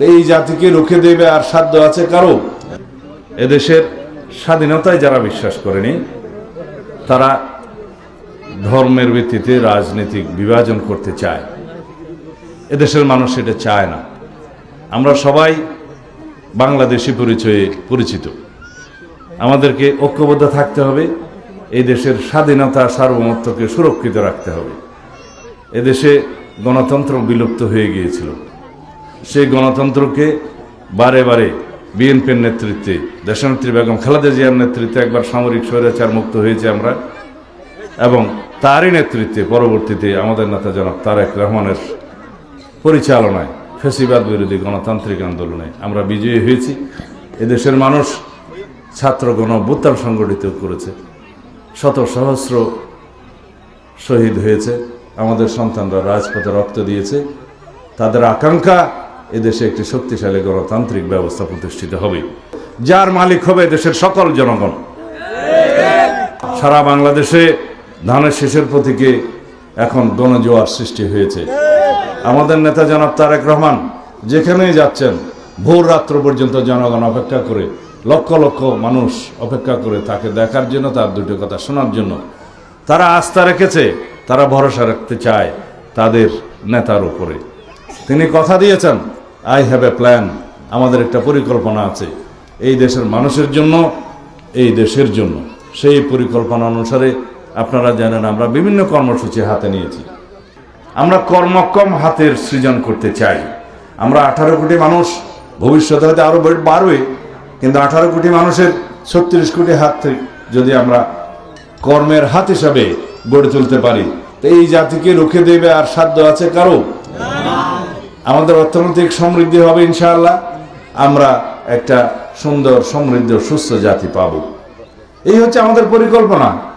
এই জাতিকে রুখে দেবে আর সাধ্য আছে কারো? এদেশের স্বাধীনতায় যারা বিশ্বাস করেনি তারা ধর্মের ভিত্তিতে রাজনৈতিক বিভাজন করতে চায়। এদেশের মানুষ এটা চায় না। আমরা সবাই বাংলাদেশি পরিচয়ে পরিচিত। আমাদেরকে ঐক্যবদ্ধ থাকতে হবে। এই দেশের স্বাধীনতা সার্বভৌমত্বকে সুরক্ষিত রাখতে হবে। এদেশে গণতন্ত্র বিলুপ্ত হয়ে গিয়েছিল। সেই গণতন্ত্রকে বারে বারে বিএনপির নেতৃত্বে, দেশনেত্রী বেগম খালেদা জিয়ার নেতৃত্বে একবার সামরিক স্বৈরাচার মুক্ত হয়েছে আমরা, এবং তারই নেতৃত্বে পরবর্তীতে আমাদের নেতা জনাব তারেক রহমানের পরিচালনায় ফ্যাসিবাদ বিরোধী গণতান্ত্রিক আন্দোলনে আমরা বিজয়ী হয়েছি। এদেশের মানুষ ছাত্র গণ-অভ্যুত্থান সংগঠিত করেছে, শত সহস্র শহীদ হয়েছে, আমাদের সন্তানরা রাজপথে রক্ত দিয়েছে। তাদের আকাঙ্ক্ষা এদেশে একটি শক্তিশালী গণতান্ত্রিক ব্যবস্থা প্রতিষ্ঠিত হবে, যার মালিক হবে দেশের সকল জনগণ। সারা বাংলাদেশে ধানের শীষের প্রতীকে এখন গণজোয়ার সৃষ্টি হয়েছে। আমাদের নেতা জনাব তারেক রহমান যেখানেই যাচ্ছেন, ভোর রাত্র পর্যন্ত জনগণ অপেক্ষা করে, লক্ষ লক্ষ মানুষ অপেক্ষা করে তাকে দেখার জন্য, তার দুটো কথা শোনার জন্য। তারা আস্থা রেখেছে, তারা ভরসা রাখতে চায় তাদের নেতার উপরে। তিনি কথা দিয়েছেন, আই হ্যাভ এ প্ল্যান, আমাদের একটা পরিকল্পনা আছে এই দেশের মানুষের জন্য, এই দেশের জন্য। সেই পরিকল্পনা অনুসারে আপনারা জানেন আমরা বিভিন্ন কর্মসূচি হাতে নিয়েছি। আমরা কর্মক্ষম হাতের সৃজন করতে চাই। আমরা 18 কোটি মানুষ, ভবিষ্যতে হয়তো আরও বাড়বে, কিন্তু 18 কোটি মানুষের 36 কোটি হাত থেকে যদি আমরা কর্মের হাত হিসাবে গড়ে তুলতে পারি, তো এই জাতিকে রুখে দেবে আর সাধ্য আছে কারো? আমাদের অর্থনৈতিক সমৃদ্ধি হবে ইনশাআল্লাহ। আমরা একটা সুন্দর, সমৃদ্ধ, সুস্থ জাতি পাব। এই হচ্ছে আমাদের পরিকল্পনা।